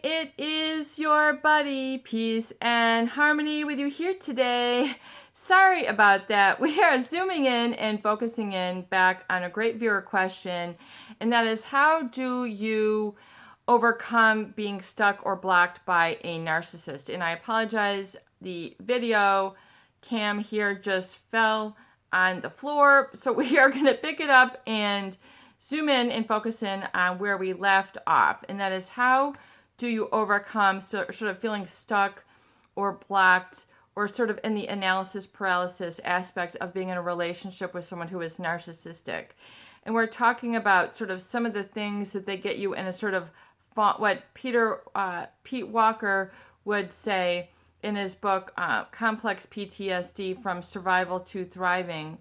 it is your buddy, Peace and Harmony, with you here today. Sorry about that. We are zooming in and focusing in back on a great viewer question, and that is, how do you overcome being stuck or blocked by a narcissist? And I apologize, the video cam here just fell on the floor, so we are going to pick it up and zoom in and focus in on where we left off, and that is, how do you overcome sort of feeling stuck or blocked, or sort of in the analysis paralysis aspect of being in a relationship with someone who is narcissistic. And we're talking about sort of some of the things that they get you in a sort of what Pete Walker would say in his book, Complex PTSD from Survival to Thriving.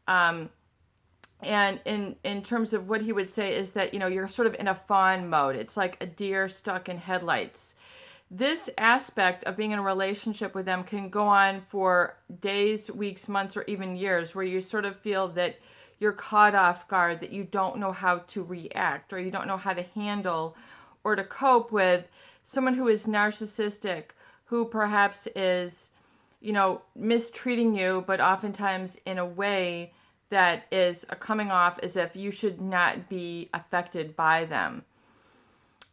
And in terms of what he would say is that, you're sort of in a fawn mode. It's like a deer stuck in headlights. This aspect of being in a relationship with them can go on for days, weeks, months, or even years, where you sort of feel that you're caught off guard, that you don't know how to react, or you don't know how to handle or to cope with someone who is narcissistic, who perhaps is, mistreating you, but oftentimes in a way that is coming off as if you should not be affected by them.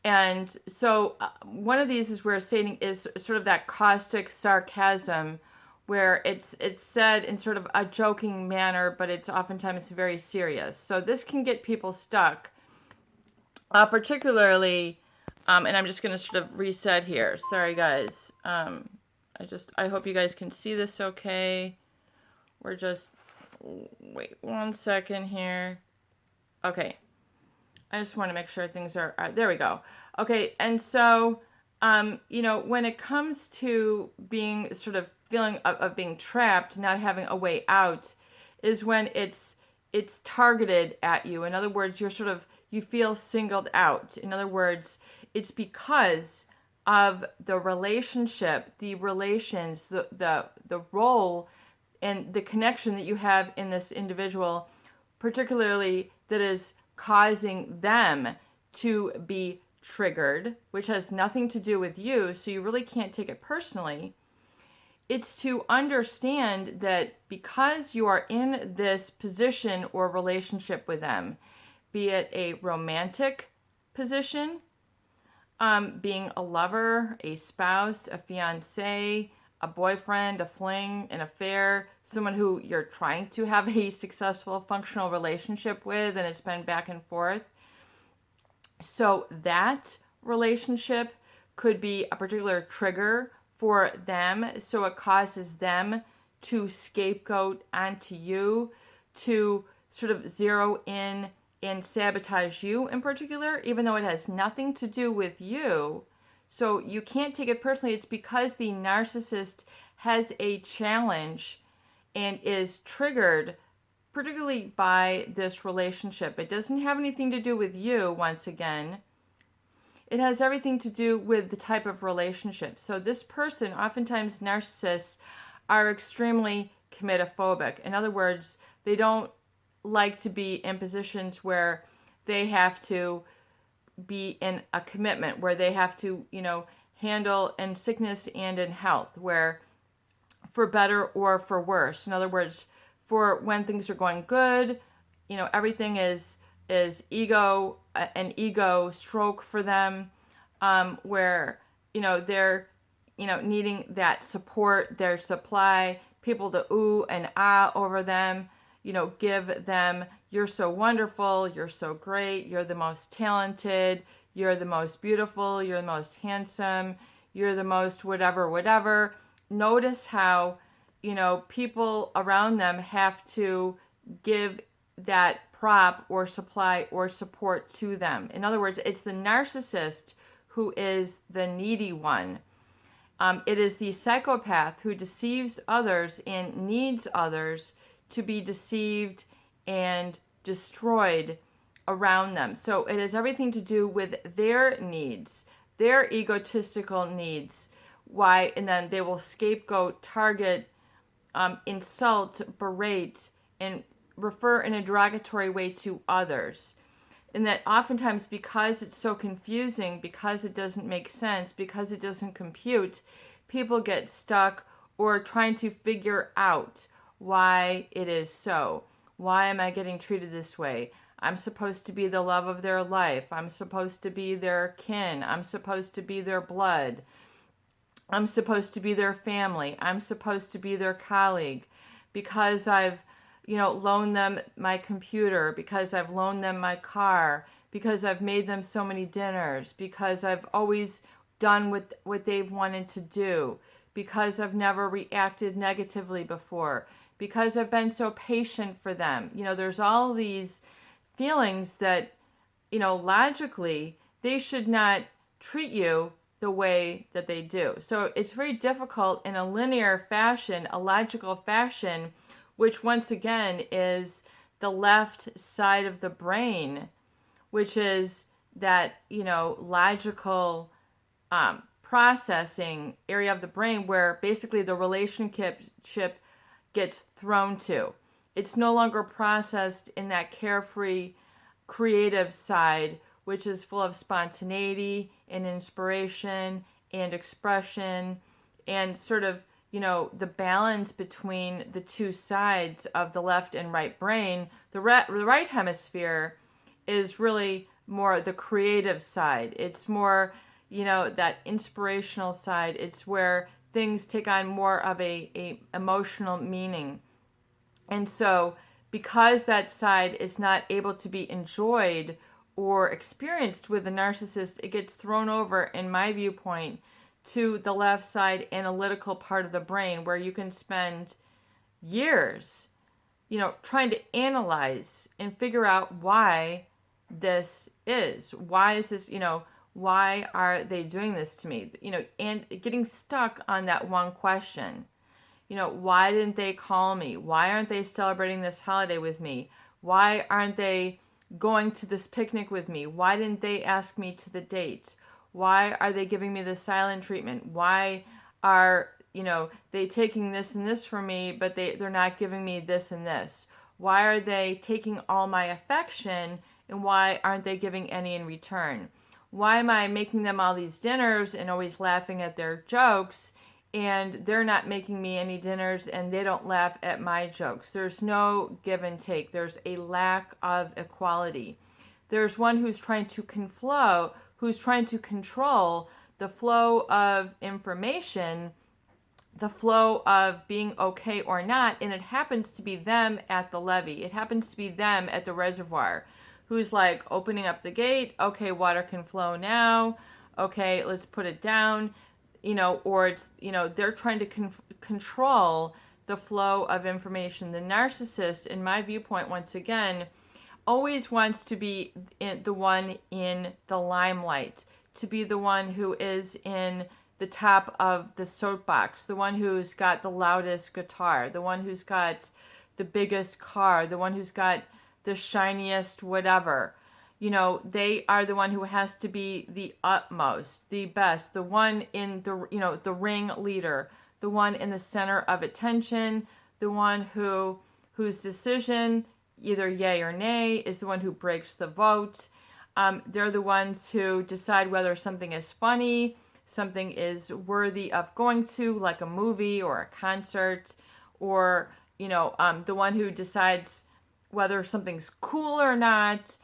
And so one of these is where stating is sort of that caustic sarcasm, where it's said in sort of a joking manner, but it's oftentimes very serious. So this can get people stuck, particularly, and I'm just going to sort of reset here. Sorry, guys. I hope you guys can see this okay. We're just, wait 1 second here. Okay. I just want to make sure things are, there we go. Okay. And so, when it comes to being sort of feeling of being trapped, not having a way out, is when it's targeted at you. In other words, you feel singled out. In other words, it's because of the relationship, the relations, the role and the connection that you have in this individual, particularly that is causing them to be triggered, which has nothing to do with you, so you really can't take it personally. It's to understand that because you are in this position or relationship with them, be it a romantic position, being a lover, a spouse, a fiancé, a boyfriend, a fling, an affair, someone who you're trying to have a successful, functional relationship with, and it's been back and forth. So that relationship could be a particular trigger for them, so it causes them to scapegoat onto you, to sort of zero in and sabotage you in particular, even though it has nothing to do with you. So you can't take it personally. It's because the narcissist has a challenge and is triggered particularly by this relationship. It doesn't have anything to do with you, once again. It has everything to do with the type of relationship. So this person, oftentimes narcissists, are extremely comitophobic. In other words, they don't like to be in positions where they have to be in a commitment, where they have to, handle in sickness and in health, where for better or for worse. In other words, for when things are going good, everything is ego, an ego stroke for them, where, they're, needing that support, their supply, people to ooh and ah over them, give them, you're so wonderful, you're so great, you're the most talented, you're the most beautiful, you're the most handsome, you're the most whatever. Notice how, people around them have to give that prop or supply or support to them. In other words, it's the narcissist who is the needy one. It is the psychopath who deceives others and needs others to be deceived and destroyed around them. So it has everything to do with their needs, their egotistical needs. Why? And then they will scapegoat, target, insult, berate, and refer in a derogatory way to others. And that oftentimes, because it's so confusing, because it doesn't make sense, because it doesn't compute, people get stuck or trying to figure out why it is so. Why am I getting treated this way? I'm supposed to be the love of their life. I'm supposed to be their kin. I'm supposed to be their blood. I'm supposed to be their family. I'm supposed to be their colleague. Because I've, loaned them my computer, because I've loaned them my car, because I've made them so many dinners, because I've always done what they've wanted to do, because I've never reacted negatively before, because I've been so patient for them. There's all these feelings that, logically, they should not treat you the way that they do. So it's very difficult in a linear fashion, a logical fashion, which once again is the left side of the brain, which is that, logical processing area of the brain where basically the relationship gets thrown to. It's no longer processed in that carefree, creative side, which is full of spontaneity and inspiration and expression and sort of, the balance between the two sides of the left and right brain. The right hemisphere is really more the creative side. It's more, that inspirational side. It's where things take on more of a emotional meaning. And so because that side is not able to be enjoyed or experienced with the narcissist, it gets thrown over, in my viewpoint, to the left side analytical part of the brain, where you can spend years, trying to analyze and figure out why this is. Why is this, why are they doing this to me? And getting stuck on that one question. Why didn't they call me? Why aren't they celebrating this holiday with me? Why aren't they going to this picnic with me? Why didn't they ask me to the date? Why are they giving me the silent treatment? Why are, they taking this and this from me, but they're not giving me this and this? Why are they taking all my affection, and why aren't they giving any in return? Why am I making them all these dinners and always laughing at their jokes, and they're not making me any dinners and they don't laugh at my jokes? There's no give and take. There's a lack of equality. There's one who's trying to control the flow of information, the flow of being okay or not, and it happens to be them at the levee. It happens to be them at the reservoir, who's like opening up the gate. Okay, water can flow now. Okay, let's put it down. Or it's, they're trying to control the flow of information. The narcissist, in my viewpoint, once again, always wants to be the one in the limelight, to be the one who is in the top of the soapbox, the one who's got the loudest guitar, the one who's got the biggest car, the one who's got the shiniest whatever. They are the one who has to be the utmost, the best, the one in the, the ring leader, the one in the center of attention, the one whose decision, either yay or nay, is the one who breaks the vote. They're the ones who decide whether something is funny, something is worthy of going to, like a movie or a concert, or, the one who decides whether something's cool or not.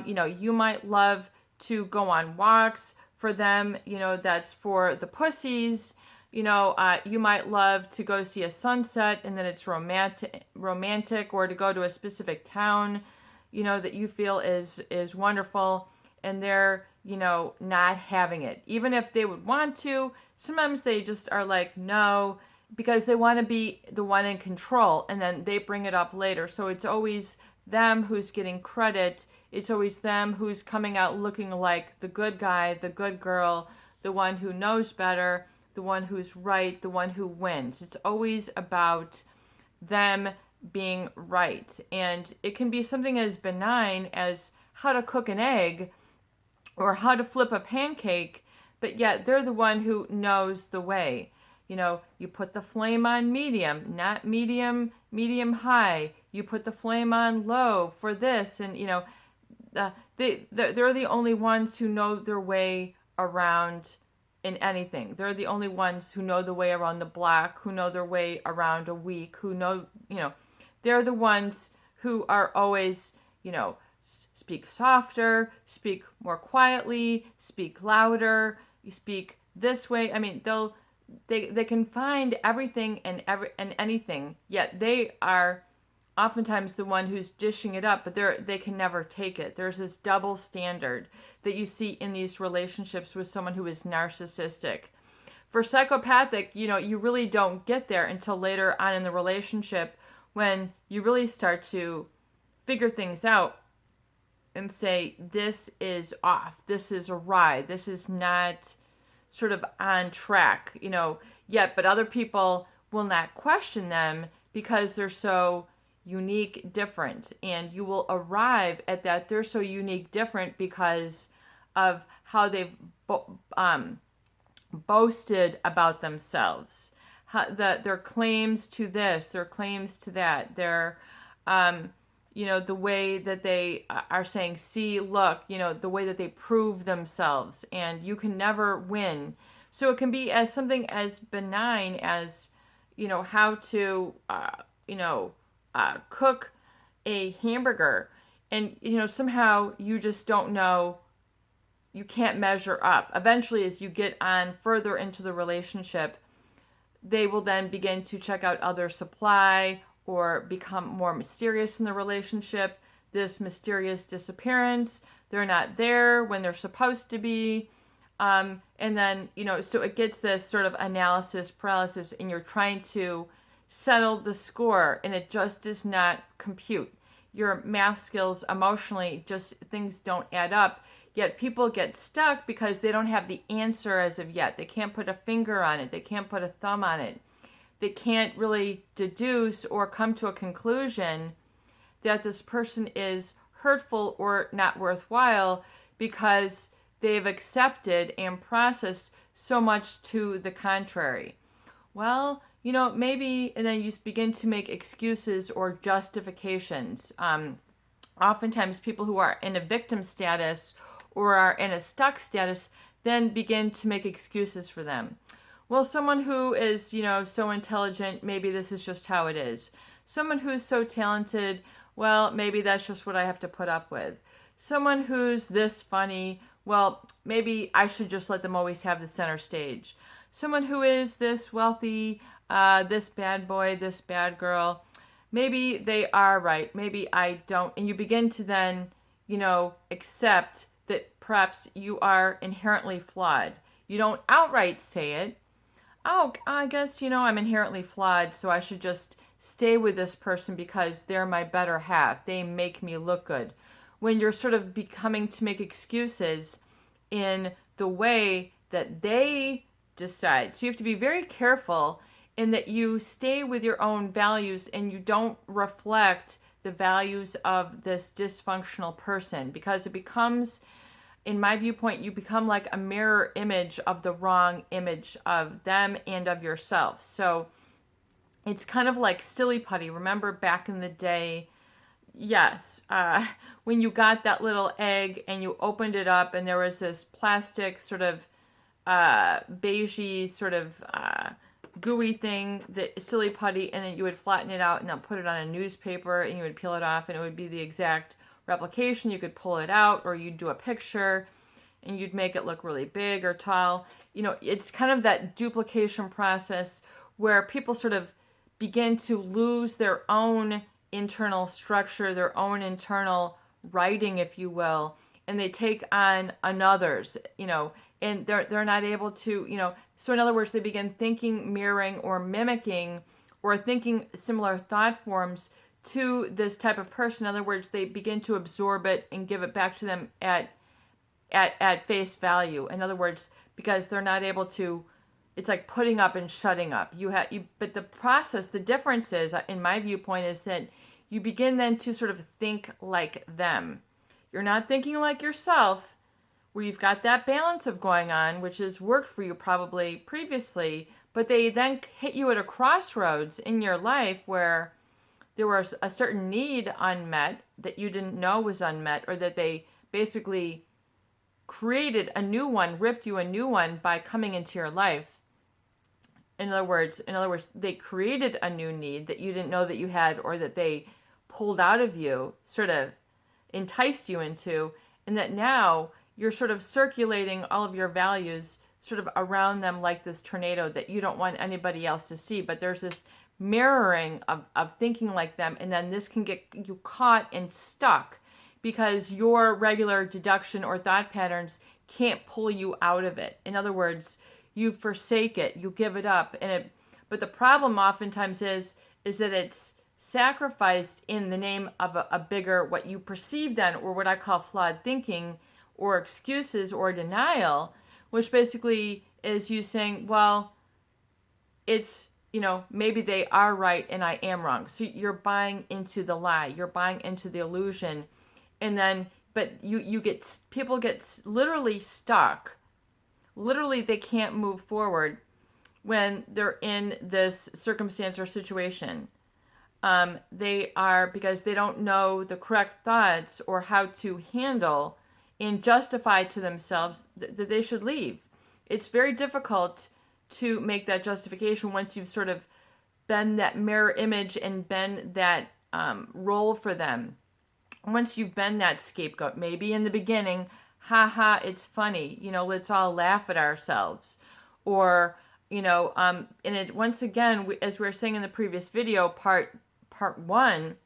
You might love to go on walks. For them, that's for the pussies. You might love to go see a sunset and then it's romantic, or to go to a specific town, that you feel is wonderful, and they're, not having it. Even if they would want to, sometimes they just are like, no, because they want to be the one in control, and then they bring it up later. So it's always them who's getting credit. It's always them who's coming out looking like the good guy, the good girl, the one who knows better, the one who's right, the one who wins. It's always about them being right. And it can be something as benign as how to cook an egg or how to flip a pancake, but yet they're the one who knows the way. You put the flame on medium, not medium high. You put the flame on low for this, and they're the only ones who know their way around in anything. They're the only ones who know the way around the block, who know their way around a week, who know, they're the ones who are always, speak softer, speak more quietly, speak louder, you speak this way. I mean, they can find everything and anything, yet they are oftentimes the one who's dishing it up, but they can never take it. There's this double standard that you see in these relationships with someone who is narcissistic. For psychopathic, you really don't get there until later on in the relationship, when you really start to figure things out and say, this is off, this is awry, this is not sort of on track, yet, but other people will not question them because they're so unique, different, and you will arrive at that they're so unique, different because of how they've boasted about themselves, their claims to this, their claims to that, their the way that they are saying, see, look, the way that they prove themselves, and you can never win. So it can be as something as benign as how to cook a hamburger, and somehow you just don't know, you can't measure up. Eventually, as you get on further into the relationship, they will then begin to check out other supply or become more mysterious in the relationship. This mysterious disappearance, they're not there when they're supposed to be, and then so it gets this sort of analysis paralysis, and you're trying to settle the score, and it just does not compute. Your math skills, emotionally, just things don't add up. Yet people get stuck because they don't have the answer as of yet. They can't put a finger on it. They can't put a thumb on it. They can't really deduce or come to a conclusion that this person is hurtful or not worthwhile, because they've accepted and processed so much to the contrary. Well, maybe, and then you begin to make excuses or justifications. Oftentimes people who are in a victim status or are in a stuck status then begin to make excuses for them. Well, someone who is, so intelligent, maybe this is just how it is. Someone who's so talented, well, maybe that's just what I have to put up with. Someone who's this funny, well, maybe I should just let them always have the center stage. Someone who is this wealthy, this bad boy, this bad girl, maybe they are right, maybe I don't. And you begin to then, accept that perhaps you are inherently flawed. You don't outright say it. Oh, I guess, I'm inherently flawed, so I should just stay with this person because they're my better half. They make me look good. When you're sort of becoming to make excuses in the way that they decide. So you have to be very careful in that you stay with your own values and you don't reflect the values of this dysfunctional person, because it becomes, in my viewpoint, you become like a mirror image of the wrong image of them and of yourself. So it's kind of like silly putty. Remember back in the day, yes, when you got that little egg and you opened it up and there was this plastic sort of beigey sort of gooey thing, that silly putty, and then you would flatten it out and then put it on a newspaper and you would peel it off and it would be the exact replication. You could pull it out, or you'd do a picture and you'd make it look really big or tall. It's kind of that duplication process where people sort of begin to lose their own internal structure, their own internal writing, if you will, and they take on another's, and they're not able to, so in other words, they begin thinking, mirroring, or mimicking, or thinking similar thought forms to this type of person. In other words, they begin to absorb it and give it back to them at face value. In other words, because they're not able to, it's like putting up and shutting up. But the process, the difference is, in my viewpoint, is that you begin then to sort of think like them. You're not thinking like yourself, where you've got that balance of going on, which has worked for you probably previously, but they then hit you at a crossroads in your life where there was a certain need unmet that you didn't know was unmet, or that they basically created a new one, ripped you a new one by coming into your life. In other words, they created a new need that you didn't know that you had, or that they pulled out of you, sort of enticed you into, and that now you're sort of circulating all of your values sort of around them like this tornado that you don't want anybody else to see. But there's this mirroring of thinking like them, and then this can get you caught and stuck because your regular deduction or thought patterns can't pull you out of it. In other words, you forsake it, you give it up, but the problem oftentimes is that it's sacrificed in the name of a bigger, what you perceive then, or what I call flawed thinking, or excuses, or denial, which basically is you saying, well, it's, maybe they are right and I am wrong. So you're buying into the lie, you're buying into the illusion, and then, but people get literally stuck. Literally, they can't move forward when they're in this circumstance or situation. Because they don't know the correct thoughts or how to handle and justify to themselves that they should leave. It's very difficult to make that justification once you've sort of been that mirror image and been that role for them. Once you've been that scapegoat, maybe in the beginning, haha, it's funny, let's all laugh at ourselves. Or, and it, once again, as we were saying in the previous video, part one,